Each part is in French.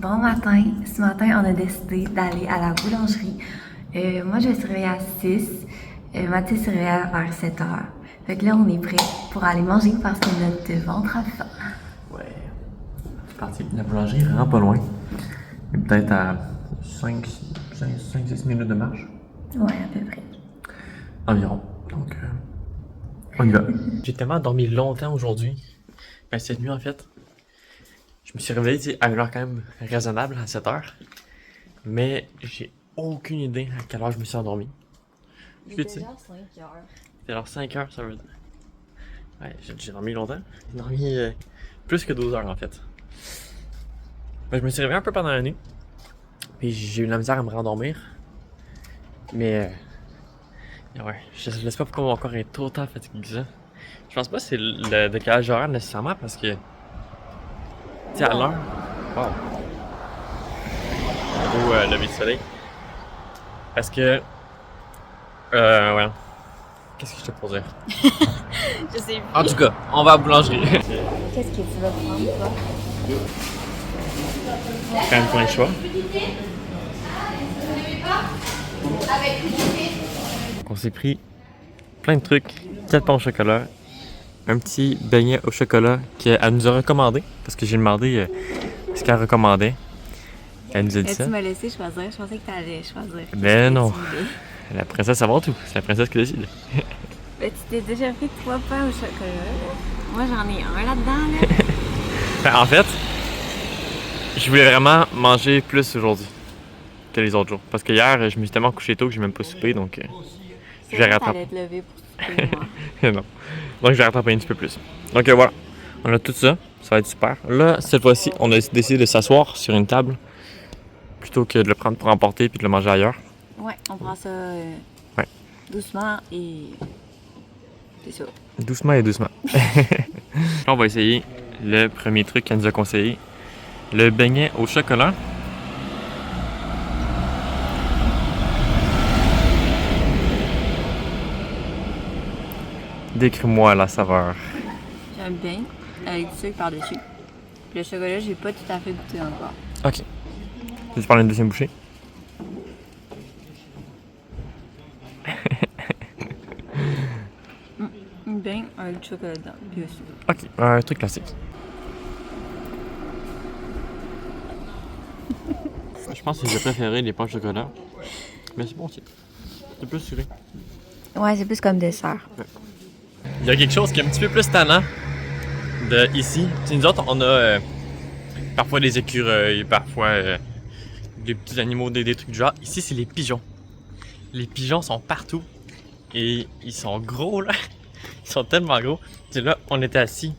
Bon matin. Ce matin, on a décidé d'aller à la boulangerie. Moi, je me suis réveillée à 6. Mathieu s'est réveillé vers 7 heures. Fait que là, on est prêt pour aller manger parce que notre ventre a faim. Ouais. C'est parti. La boulangerie est vraiment pas loin. Il est peut-être à 5-6 minutes de marche. Ouais, à peu près. Environ. Donc, on y va. J'ai tellement dormi longtemps aujourd'hui. Ben, cette nuit, en fait. Je me suis réveillé à une heure quand même raisonnable, à 7 heures. Mais j'ai aucune idée à quelle heure je me suis endormi. Il était genre 5 heures. C'était alors 5 heures, ça veut dire. Ouais, j'ai dormi longtemps. J'ai dormi plus que 12 heures en fait. Ben, je me suis réveillé un peu pendant la nuit. Puis j'ai eu de la misère à me rendormir. Mais ouais, je sais pas pourquoi mon corps est autant fatigué que ça. Je pense pas que c'est le décalage horaire nécessairement parce que. Tu sais, à l'heure. Wow. Un beau lever de soleil. Parce que. Ouais. Qu'est-ce que je te peux dire? Je sais plus. En tout cas, on va à la boulangerie. Qu'est-ce que tu vas prendre, toi? Quand même plein de choix. On s'est pris plein de trucs. 4 pains au chocolat. Un petit beignet au chocolat qu'elle nous a recommandé. Parce que j'ai demandé ce qu'elle recommandait. Elle nous a dit ça. Tu m'as laissé choisir. Je pensais que tu allais choisir. Mais non. La princesse avant tout. C'est la princesse qui décide. Ben, tu t'es déjà fait 3 pains au chocolat. Moi, j'en ai un là-dedans, là. Ben, en fait, je voulais vraiment manger plus aujourd'hui que les autres jours. Parce que hier, je me suis tellement couché tôt que j'ai même pas soupé. Donc, je vais rattraper. T'allais te lever pour souper, moi. Non. Donc, je vais rattraper un petit peu plus. Donc, voilà. On a tout ça. Ça va être super. Là, cette fois-ci, on a décidé de s'asseoir sur une table plutôt que de le prendre pour emporter puis de le manger ailleurs. Ouais, on prend ça Ouais. doucement et. C'est ça. Doucement et doucement. Là, on va essayer le premier truc qu'elle nous a conseillé. Le beignet au chocolat. Décris-moi la saveur. J'aime bien avec du sucre par-dessus. Le chocolat, j'ai pas tout à fait goûté encore. Ok. Tu veux prendre une deuxième bouchée? Bien avec du chocolat dedans, puis aussi. Ok, un truc classique. Je pense que j'ai préféré les pains au chocolat. Mais c'est bon aussi. C'est plus sucré. Ouais, c'est plus comme dessert. Il y a quelque chose qui est un petit peu plus tannant de ici. T'sais, nous autres, on a parfois des écureuils, parfois des petits animaux, des trucs du genre. Ici, c'est les pigeons. Les pigeons sont partout. Et ils sont gros, là. Ils sont tellement gros. T'sais, là, on était assis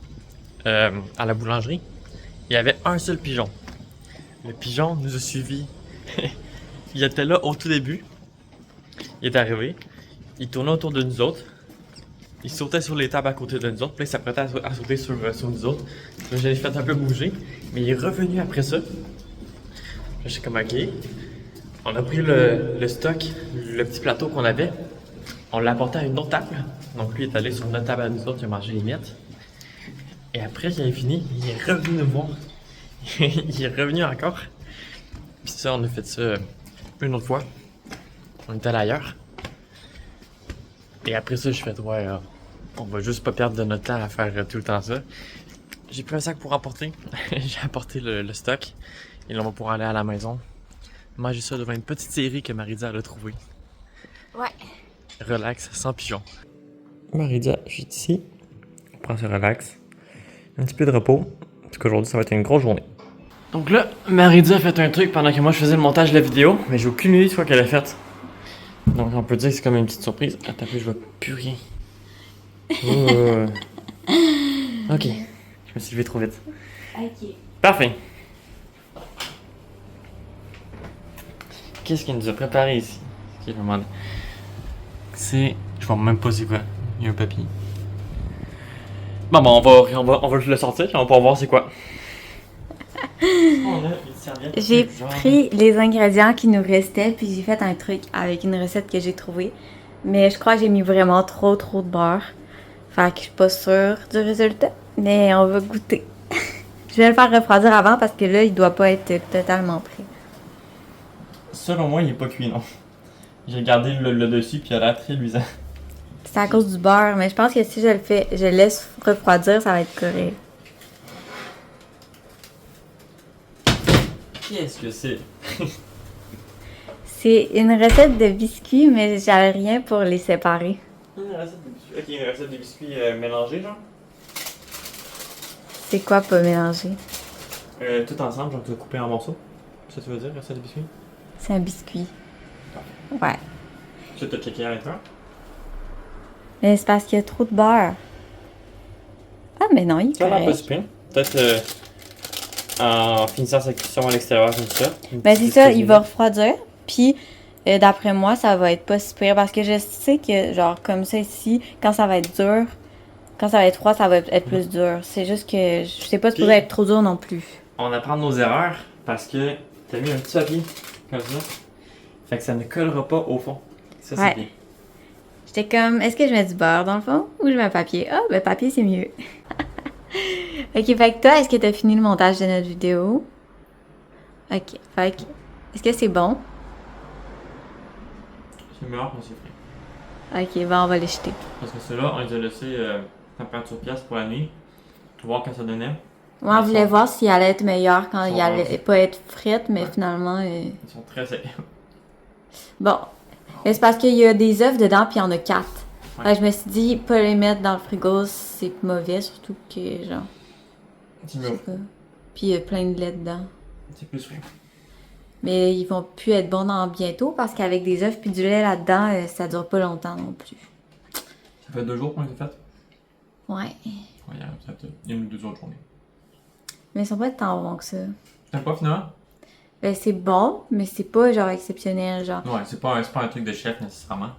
à la boulangerie. Il y avait un seul pigeon. Le pigeon nous a suivis. Il était là au tout début. Il est arrivé. Il tournait autour de nous autres. Il sautait sur les tables à côté de nous autres. Puis là, il s'apprêtait à sauter sur nous autres. Là, je l'ai fait un peu bouger. Mais il est revenu après ça. Là, j'étais comme ok. On a pris le stock, le petit plateau qu'on avait. On l'a apporté à une autre table. Donc lui est allé sur notre table à nous autres. Il a mangé les miettes. Et après qu'il a fini, il est revenu nous voir. Il est revenu encore. Puis ça, on a fait ça une autre fois. On était allé ailleurs. Et après ça, je fais ouais, on va juste pas perdre de notre temps à faire tout le temps ça. J'ai pris un sac pour emporter. J'ai apporté le stock. Et là, on va pouvoir aller à la maison. Manger ça devant une petite série que Maridia a trouvée. Ouais. Relax, sans pigeon. Maridia, je suis ici. On prend ce relax. Un petit peu de repos. Parce qu'aujourd'hui, ça va être une grosse journée. Donc là, Maridia a fait un truc pendant que moi je faisais le montage de la vidéo. Mais j'ai aucune idée de quoi qu'elle a fait. Donc on peut dire que c'est comme une petite surprise. Attends, je vois plus rien. Ok, je me suis levé trop vite. Ok. Parfait. Qu'est-ce qu'elle nous a préparé ici? C'est... Je vois même pas c'est quoi. Il y a un papier. Bon, on va le sortir et on va pouvoir voir c'est quoi. J'ai pris les ingrédients qui nous restaient, puis j'ai fait un truc avec une recette que j'ai trouvée. Mais je crois que j'ai mis vraiment trop de beurre. Fait que je suis pas sûre du résultat, mais on va goûter. Je Je vais le faire refroidir avant parce que là, il doit pas être totalement prêt. Selon moi, il est pas cuit, non. J'ai regardé le dessus puis il a l'air très luisant. C'est à cause du beurre, mais je pense que si je le fais, je le laisse refroidir, ça va être correct. Qu'est-ce que c'est? C'est une recette de biscuits, mais j'avais rien pour les séparer. Une recette de biscuits. Ok, une recette de biscuits mélangés, genre? C'est quoi pas mélanger? Tout ensemble, genre tu vas couper en morceaux. Ça tu veux dire, recette de biscuits? C'est un biscuit. Ouais. Tu t'as checké à l'intérieur? Mais c'est parce qu'il y a trop de beurre. Ah, mais non, il est Ça a l'air pas correct. super. Peut-être en finissant sa cuisson à l'extérieur comme ça. Ben c'est ça, il va refroidir. Puis, d'après moi, ça va être pas super parce que je sais que, genre, comme ça ici, quand ça va être dur, quand ça va être froid, ça va être plus dur. C'est juste que je sais pas supposé être trop dur non plus. On apprend nos erreurs parce que t'as mis un petit papier comme ça. Fait que ça ne collera pas au fond. Ça, c'est Ouais. bien. J'étais comme, est-ce que je mets du beurre dans le fond ou je mets un papier? Ah, ben papier, c'est mieux. Ok, fait que toi, est-ce que t'as fini le montage de notre vidéo? Ok, fait que, est-ce que c'est bon? C'est meilleur quand c'est frais. Ok, ben on va les jeter. Parce que ceux-là, on les a laissés température pièce pour la nuit. Pour voir quand ça donnait. Moi, on voulait voir s'il allait être meilleur quand Ils sont il allait rendus. pas être frite, mais Ouais. finalement... Ils sont très secs. Bon, mais c'est parce qu'il y a des œufs dedans, puis il y en a 4. Ouais. Fait que je me suis dit, pas les mettre dans le frigo, c'est mauvais, surtout que, genre, C'est je sais mieux. pas. Puis il y a plein de lait dedans. C'est plus frais. Mais ils vont plus être bons dans bientôt, parce qu'avec des œufs puis du lait là-dedans, ça dure pas longtemps non plus. Ça fait 2 jours qu'on les a fait. Ouais. Ouais, il y a peut-être une ou 2 autres journées. Mais ils sont pas tant bons que ça. T'aimes pas finalement? Ben, c'est bon, mais c'est pas, genre, exceptionnel, genre. Ouais, c'est pas un truc de chef nécessairement.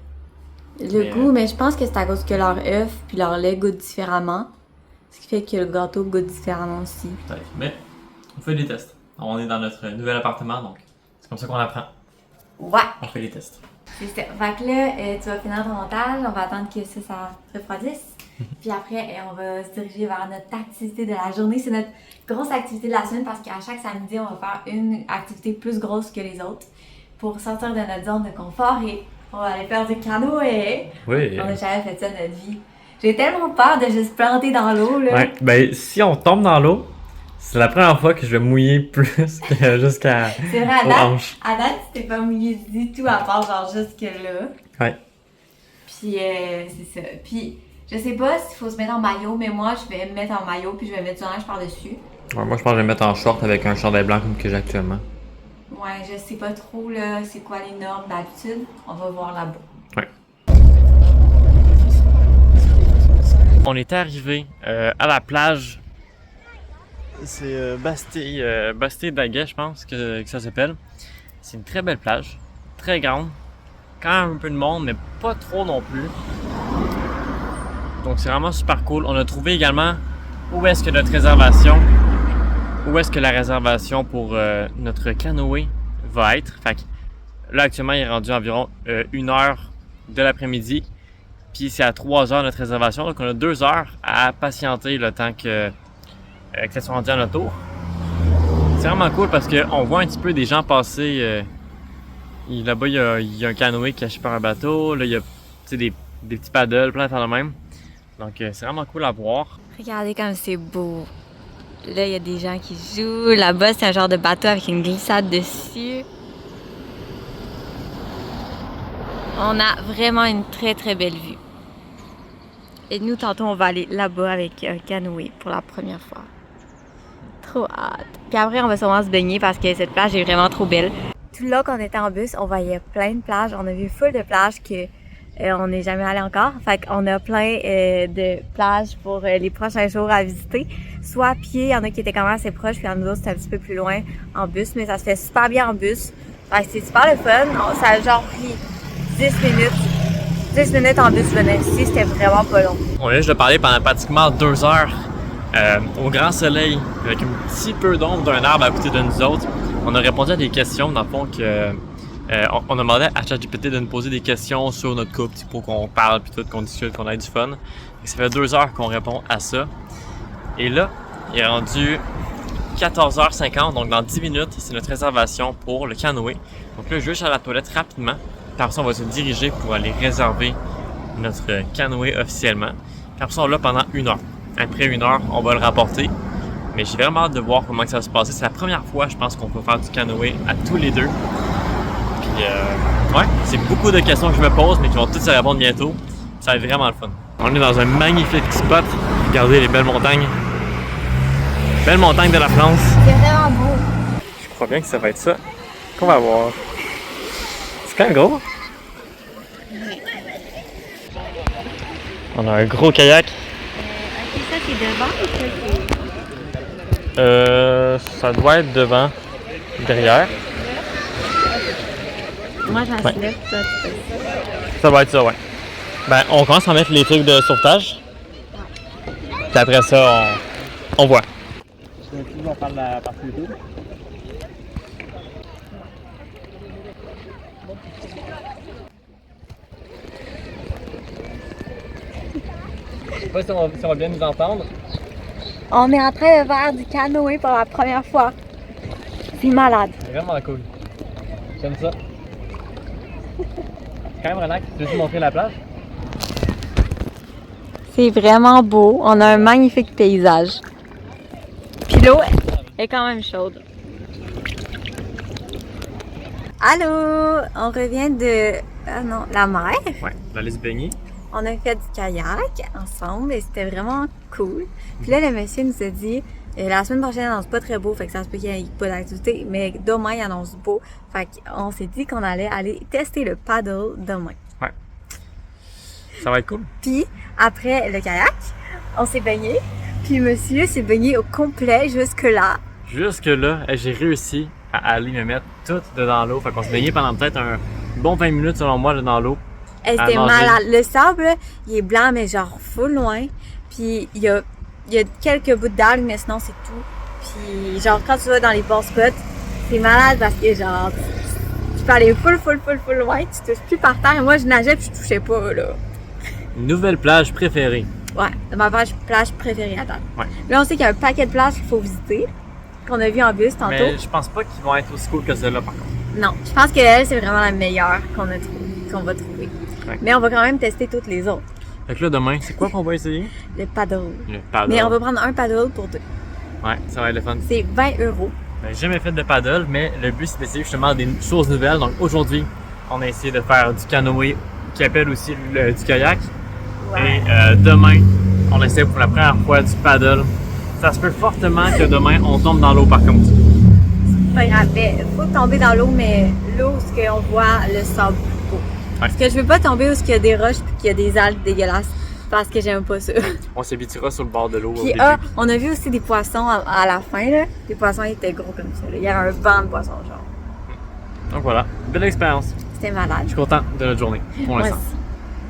Le Mais, goût, mais je pense que c'est à cause que leur œuf puis leur lait goûtent différemment. Ce qui fait que le gâteau goûte différemment aussi. Peut-être. Mais on fait des tests. On est dans notre nouvel appartement, donc c'est comme ça qu'on apprend. Ouais! On fait des tests. C'est ça. Fait que là, tu vas finir ton montage, on va attendre que ça refroidisse. Puis après, on va se diriger vers notre activité de la journée. C'est notre grosse activité de la semaine parce qu'à chaque samedi, on va faire une activité plus grosse que les autres pour sortir de notre zone de confort et on va aller faire du canoë. Oui. On n'a jamais fait ça de notre vie. J'ai tellement peur de juste planter dans l'eau, là. Ouais, ben si on tombe dans l'eau, c'est la première fois que je vais mouiller plus que jusqu'à C'est vrai, aux hanches. à date, tu t'es pas mouillé du tout à part genre jusque là. Ouais. Puis c'est ça. Puis je sais pas s'il faut se mettre en maillot, mais moi je vais me mettre en maillot puis je vais mettre du linge par-dessus. Ouais, moi je pense que je vais me mettre en short avec un chandail blanc comme que j'ai actuellement. Ouais, je sais pas trop là, c'est quoi les normes d'habitude. On va voir là-bas. Ouais. On est arrivé à la plage. C'est Bastille-Daguet, je pense que ça s'appelle. C'est une très belle plage, très grande. Quand même un peu de monde, mais pas trop non plus. Donc c'est vraiment super cool. On a trouvé également où est-ce que notre réservation, où est-ce que la réservation pour notre canoë va être. Fait que là actuellement il est rendu environ 1h de l'après-midi. Puis c'est à 3h notre réservation. Donc on a 2 heures à patienter le temps que ça soit rendu à notre tour. C'est vraiment cool parce qu'on voit un petit peu des gens passer. Là-bas, il y a un canoë caché par un bateau. Là, il y a des petits paddles, plein de temps de même. Donc, c'est vraiment cool à voir. Regardez comme c'est beau. Là, il y a des gens qui jouent. Là-bas, c'est un genre de bateau avec une glissade dessus. On a vraiment une très très belle vue. Et nous, tantôt, on va aller là-bas avec un canoë pour la première fois. Trop hâte. Puis après, on va sûrement se baigner parce que cette plage est vraiment trop belle. Tout le long qu'on était en bus, on voyait plein de plages. On a vu full de plages que on n'est jamais allé encore. Fait qu'on a plein de plages pour les prochains jours à visiter. Soit à pied, il y en a qui étaient quand même assez proches, puis il y en a d'autres c'était un petit peu plus loin en bus, mais ça se fait super bien en bus. Fait que c'est super le fun. Ça a genre pris 10 minutes. 10 minutes en bus, je venais ici, c'était vraiment pas long. On vient juste de parler pendant pratiquement 2 heures au grand soleil, avec un petit peu d'ombre d'un arbre à côté de nous autres. On a répondu à des questions, dans le fond, que on a demandé à ChatGPT de nous poser des questions sur notre couple, pour qu'on parle, puis tout, qu'on discute, qu'on ait du fun. Et ça fait 2 heures qu'on répond à ça. Et là, il est rendu 14h50, donc dans 10 minutes, c'est notre réservation pour le canoë. Donc là, je vais juste à la toilette rapidement. Puis après ça, on va se diriger pour aller réserver notre canoë officiellement. Puis après ça, on l'a pendant 1 heure. Après 1 heure, on va le rapporter. Mais j'ai vraiment hâte de voir comment ça va se passer. C'est la première fois, je pense, qu'on peut faire du canoë à tous les deux. Puis, ouais, c'est beaucoup de questions que je me pose, mais qui vont toutes se répondre bientôt. Ça va être vraiment le fun. On est dans un magnifique spot. Regardez les belles montagnes. Belle montagne de la France. C'est vraiment beau. Je crois bien que ça va être ça qu'on va voir. C'est quand même gros. On a un gros kayak. Ok, ça c'est devant ou ça c'est... Ça doit être devant, derrière. Moi je Ouais. la lève, toi tu fais ça. Ça va être ça, ouais. Ben, on commence à mettre les trucs de sauvetage. Puis après ça, on voit. On parle de la partie YouTube. Je sais pas si on va bien nous entendre. On est en train de faire du canoë pour la première fois. C'est malade. C'est vraiment cool. J'aime ça. C'est quand même relax. Tu veux-tu montrer la plage? C'est vraiment beau. On a un magnifique paysage. Puis l'eau est quand même chaude. Allô! On revient de la mer. Ouais, d'aller se baigner. On a fait du kayak ensemble et c'était vraiment cool. Puis là, le monsieur nous a dit la semaine prochaine, il annonce pas très beau, fait que ça se peut qu'il n'y ait pas d'activité, mais demain, il annonce beau. Fait qu'on s'est dit qu'on allait aller tester le paddle demain. Ouais. Ça va être cool. Puis après le kayak, on s'est baigné. Puis monsieur s'est baigné au complet jusque-là. Jusque là, j'ai réussi à aller me mettre tout dedans l'eau. Fait qu'on se baignait pendant peut-être un bon 20 minutes selon moi là, dans l'eau. C'était nager. malade. Le sable, là, il est blanc, mais genre full loin. Puis il y a quelques bouts d'algues, mais sinon c'est tout. Puis genre quand tu vas dans les bons spots, c'est malade parce que genre tu peux aller full loin, tu touches plus par terre. Moi je nageais puis je touchais pas là. Nouvelle plage préférée. Ouais, ma plage préférée à date. Ouais. Là on sait qu'il y a un paquet de plages qu'il faut visiter, qu'on a vu en bus tantôt. Mais je pense pas qu'ils vont être aussi cool que celle-là par contre. Non, je pense qu'elle c'est vraiment la meilleure qu'on va trouver. Ouais. Mais on va quand même tester toutes les autres. Fait que là demain, c'est quoi qu'on va essayer? Le paddle. Le paddle. Mais on va prendre un paddle pour deux. Ouais, ça va être le fun. C'est 20 €. Ben, j'ai jamais fait de paddle, mais le but c'est d'essayer justement des choses nouvelles. Donc aujourd'hui, on a essayé de faire du canoë, qui appelle aussi du kayak. Ouais. Et demain, on essaie pour la première fois du paddle. Ça se peut fortement que demain, on tombe dans l'eau par contre. C'est pas grave. Mais faut tomber dans l'eau, mais l'eau où ce qu'on voit le sable beau. Ouais. Parce que je veux pas tomber où il y a des roches et qu'il y a des algues dégueulasses. Parce que j'aime pas ça. On s'habituera sur le bord de l'eau au Puis début. on a vu aussi des poissons à la fin là. Les poissons ils étaient gros comme ça. Là. Il y avait un banc de poissons genre. Donc voilà, belle expérience. C'était malade. Je suis content de notre journée pour Moi l'instant. aussi.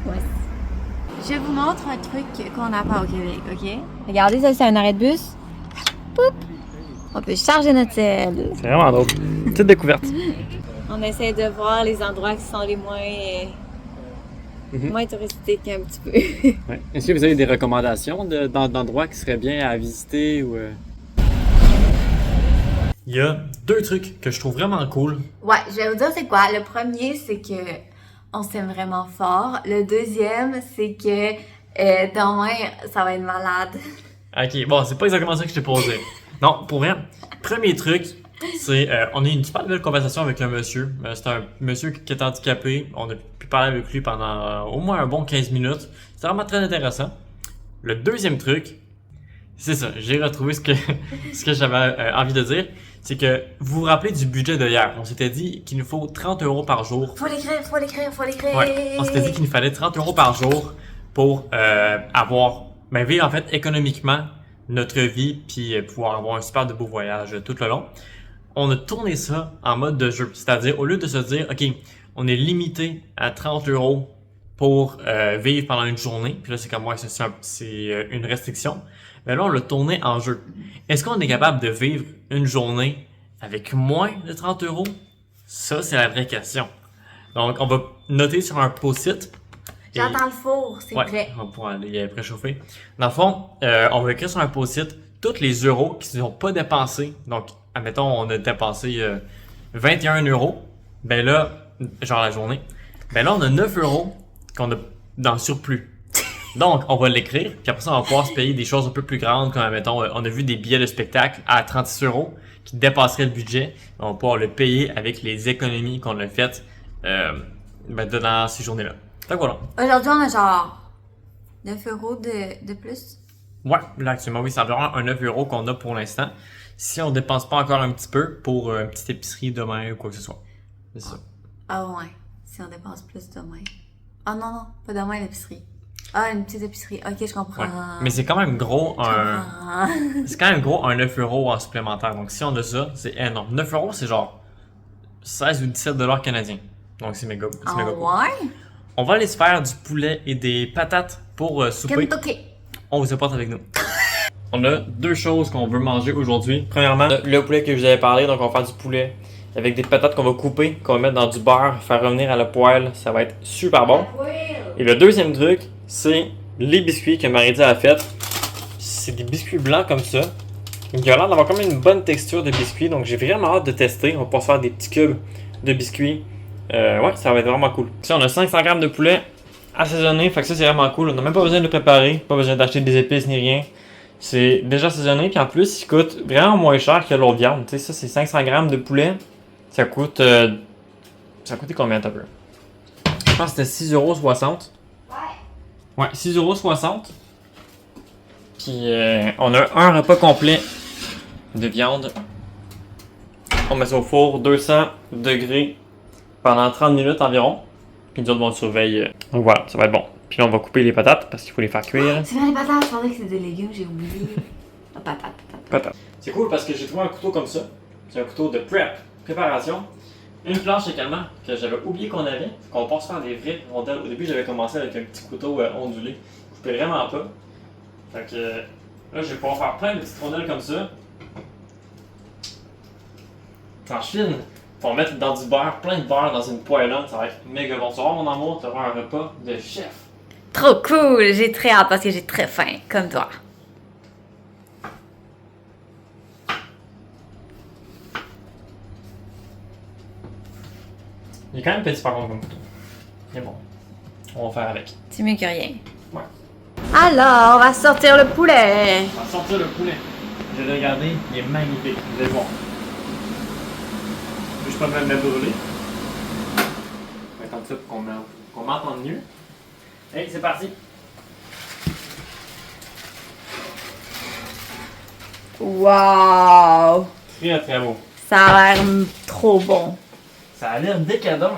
Moi aussi. Je vous montre un truc qu'on n'a pas au Québec, ok? Regardez, ça c'est un arrêt de bus. Poup! On peut charger notre sel. C'est vraiment drôle. Petite découverte. On essaie de voir les endroits qui sont les moins, Mhm. moins touristiques un petit peu. Ouais. Est-ce que vous avez des recommandations d'endroits qui seraient bien à visiter ou Il y a 2 trucs que je trouve vraiment cool. Ouais, je vais vous dire c'est quoi. Le premier, c'est que on s'aime vraiment fort. Le deuxième, c'est que demain, ça va être malade. Ok, bon, c'est pas exactement ça que je t'ai posé. Non, pour vrai, premier truc, c'est on a eu une super belle conversation avec un monsieur. C'est un monsieur qui est handicapé. On a pu parler avec lui pendant au moins un bon 15 minutes. C'était vraiment très intéressant. Le deuxième truc, c'est ça, j'ai retrouvé ce que j'avais envie de dire. C'est que vous vous rappelez du budget de hier. On s'était dit qu'il nous faut 30 € par jour. Faut l'écrire. Ouais, on s'était dit qu'il nous fallait 30 € par jour pour vivre en fait économiquement notre vie puis pouvoir avoir un super de beau voyage tout le long. On a tourné ça en mode de jeu, c'est-à-dire au lieu de se dire ok, on est limité à 30 € pour vivre pendant une journée, puis là c'est comme moi c'est une restriction, mais là on l'a tourné en jeu. Est-ce qu'on est capable de vivre une journée avec moins de 30 €? Ça c'est la vraie question. Donc on va noter sur un post-it. J'entends le four, c'est Ouais, prêt. on va pouvoir aller préchauffer. Dans le fond, on va écrire sur un post-it tous les euros qui ne sont pas dépensés. Donc, admettons, on a dépensé 21 euros. Ben là, genre la journée. Ben là, on a 9 euros qu'on a dans le surplus. Donc, on va l'écrire, puis après ça, on va pouvoir se payer des choses un peu plus grandes, comme, admettons, on a vu des billets de spectacle à 36 euros qui dépasseraient le budget. On va pouvoir le payer avec les économies qu'on a faites dans ces journées-là. Donc voilà. Aujourd'hui, on a genre 9 euros de plus. Ouais, là actuellement, oui, c'est environ un 9 euros qu'on a pour l'instant. Si on dépense pas encore un petit peu pour une petite épicerie demain ou quoi que ce soit. C'est ça. Ah ouais, si on dépense plus demain. Ah non, pas demain l'épicerie. Ah, une petite épicerie. Ok, je comprends. Ouais. Mais c'est quand même gros c'est quand même gros un 9 euros en supplémentaire. Donc si on a ça, c'est énorme. 9 euros, c'est genre 16 ou 17 $ canadiens. Donc c'est méga cool. Ouais? On va aller se faire du poulet et des patates pour souper. Kentucky. On vous apporte avec nous. On a deux choses qu'on veut manger aujourd'hui. Premièrement, le poulet que je vous avais parlé. Donc on va faire du poulet avec des patates qu'on va couper, qu'on va mettre dans du beurre, faire revenir à la poêle. Ça va être super bon. Et le deuxième truc, c'est les biscuits que Marie-Di a fait. C'est des biscuits blancs comme ça. Il a l'air d'avoir quand même une bonne texture de biscuits. Donc j'ai vraiment hâte de tester. On va pouvoir se faire des petits cubes de biscuits. Ouais, ça va être vraiment cool. Ici, on a 500 g de poulet assaisonné. Fait que ça, c'est vraiment cool. On n'a même pas besoin de le préparer. Pas besoin d'acheter des épices ni rien. C'est déjà assaisonné. Puis en plus, il coûte vraiment moins cher que l'autre viande. Tu sais, ça, c'est 500 g de poulet. Ça coûte. Ça a coûté combien t'as peu? Je pense que c'était 6,60 €. Ouais, 6,60 €. Puis on a un repas complet de viande. On met ça au four, 200 degrés pendant 30 minutes environ. Puis nous autres, on le surveille. Donc voilà, ça va être bon. Puis là, on va couper les patates parce qu'il faut les faire cuire. C'est vrai les patates, je pensais que c'était des légumes, j'ai oublié. Ah, patates. C'est cool parce que j'ai trouvé un couteau comme ça. C'est un couteau de préparation. Une planche également que j'avais oublié qu'on avait. Qu'on va pas se faire des vraies rondelles. Au début, j'avais commencé avec un petit couteau ondulé. Je coupais vraiment pas. Fait que là, je vais pouvoir faire plein de petites rondelles comme ça. En Chine, faut mettre dans du beurre, plein de beurre dans une poêlante. Ça va être méga bon. Tu vas voir, mon amour, tu auras un repas de chef. Trop cool! J'ai très hâte parce que j'ai très faim, comme toi. Il est quand même petit par contre comme couteau. Mais bon, on va faire avec. C'est mieux que rien. Ouais. Alors, on va sortir le poulet. On va sortir le poulet. Je l'ai regardé, il est magnifique. Vous allez voir. Je peux même le brûler. On va comme ça pour qu'on m'entende mieux. Hey, c'est parti! Wow! Très très beau. Ça a l'air trop bon. Ça a l'air décadent.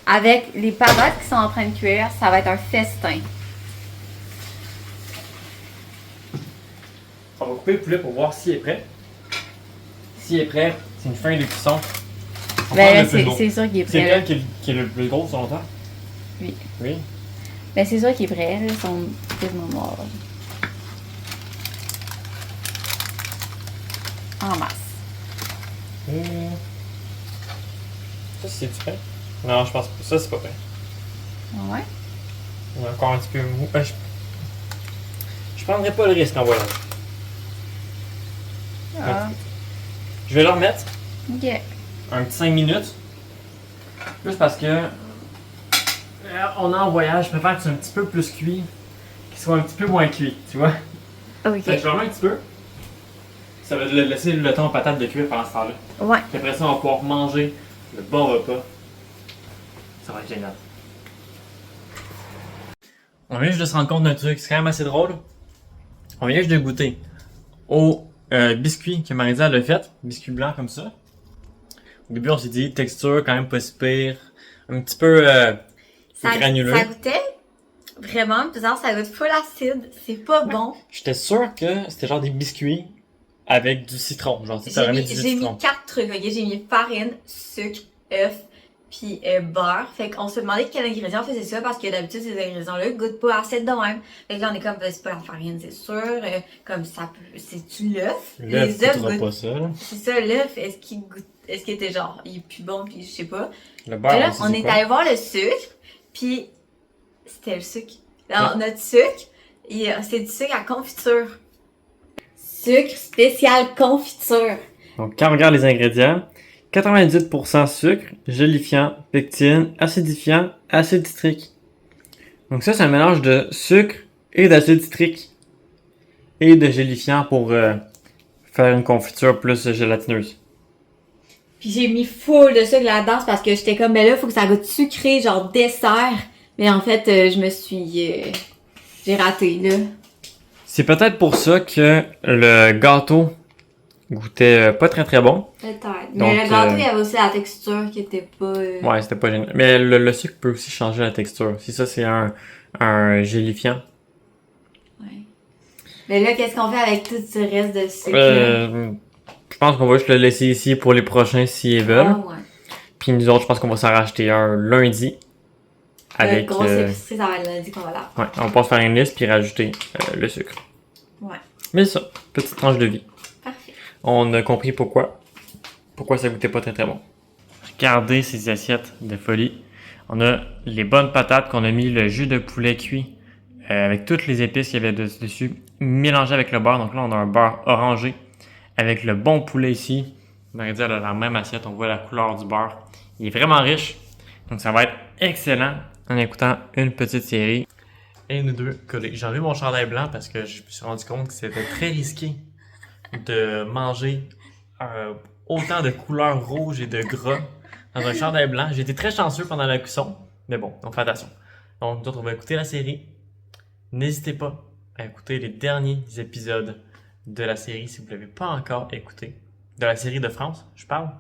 Avec les patates qui sont en train de cuire, ça va être un festin. On va couper le poulet pour voir s'il est prêt. S'il est prêt, c'est une fin de cuisson. Ben, c'est sûr qu'il est C'est prêt. lequel qui est le plus gros selon toi? Oui. Oui. Ben, c'est sûr qu'il est prêt. Là, ils sont quasiment morts. En masse. Ça, c'est prêt? Non, je pense pas. Ça, c'est pas prêt. Ah ouais? Il est encore un petit peu mou. Je prendrais pas le risque en voyant. Ah. Je vais le remettre. Ok. Un petit 5 minutes. Juste parce que on est en voyage, je préfère que c'est un petit peu plus cuit, qu'il soit un petit peu moins cuit, tu vois. Ok. Fait que je le remets un petit peu. Ça va laisser le temps aux patates de cuire pendant ce temps-là. Ouais. Puis après ça, on va pouvoir manger le bon repas. Ça va être génial. On vient juste de se rendre compte d'un truc, c'est quand même assez drôle. On vient juste de goûter au biscuit que Marie-Di a fait, biscuit blanc comme ça. Au début, on s'est dit texture quand même pas si pire, un petit peu granuleux. Ça goûtait vraiment bizarre, ça goûte full acide, c'est pas bon. J'étais sûr que c'était genre des biscuits avec du citron, genre tu aurais mis du J'ai citron. mis 4 trucs, ok? J'ai mis farine, sucre, œuf, puis beurre. Fait qu'on se demandait quel ingrédient faisait ça parce que d'habitude ces ingrédients-là goûtent pas acide de même. Fait que là on est comme, ben, c'est pas la farine, c'est sûr. Comme ça peut. C'est-tu l'œuf? L'œuf goûtera pas ça, là. C'est ça, l'œuf, est-ce qu'il goûte. Est-ce qu'il était genre, il est plus bon, puis je sais pas. Le beurre, Et là, sait on c'est est quoi? allé voir le sucre, puis c'était le sucre. Alors, notre sucre, c'est du sucre à confiture. sucre spécial confiture. Donc, quand on regarde les ingrédients, 98% sucre, gélifiant, pectine, acidifiant, acide citrique. Donc ça, c'est un mélange de sucre et d'acide citrique et de gélifiant pour faire une confiture plus gélatineuse. Puis j'ai mis full de sucre là-dedans parce que j'étais comme, ben là, faut que ça goûte sucré, genre dessert. Mais en fait, j'ai raté, là. C'est peut-être pour ça que le gâteau goûtait pas très très bon. Peut-être. Donc, Mais le gâteau, il y avait aussi la texture qui était pas... Ouais, c'était pas génial. Mais le sucre peut aussi changer la texture. Si ça, c'est un gélifiant. Ouais. Mais là, qu'est-ce qu'on fait avec tout ce reste de sucre? Je pense qu'on va juste le laisser ici pour les prochains s'ils veulent. Ah ouais. Puis nous autres, je pense qu'on va s'en racheter un lundi. Avec. Grosse épicerie, ça va être lundi qu'on va là. Ouais, on va se faire une liste puis rajouter le sucre. Ouais. Mais ça, petite tranche de vie. Parfait. On a compris pourquoi ça goûtait pas très très bon. Regardez ces assiettes de folie. On a les bonnes patates qu'on a mis le jus de poulet cuit avec toutes les épices qu'il y avait dessus, mélangé avec le beurre. Donc là, on a un beurre orangé avec le bon poulet ici. On aurait dit dans la même assiette, on voit la couleur du beurre. Il est vraiment riche. Donc ça va être excellent en écoutant une petite série. Et nous deux collés. J'ai enlevé mon chandail blanc parce que je me suis rendu compte que c'était très risqué de manger autant de couleurs rouges et de gras dans un chandail blanc. J'ai été très chanceux pendant la cuisson, mais bon, on fait attention. Donc, nous autres, on va écouter la série. N'hésitez pas à écouter les derniers épisodes de la série si vous ne l'avez pas encore écouté. De la série de France, je parle.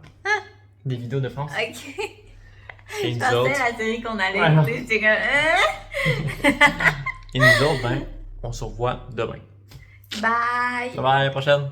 Des vidéos de France. Ok. Et Je nous autres, pensais la série qu'on allait Ouais. écouter, j'étais comme... et nous autres, ben, on se revoit demain. Bye! Bye bye, à la prochaine!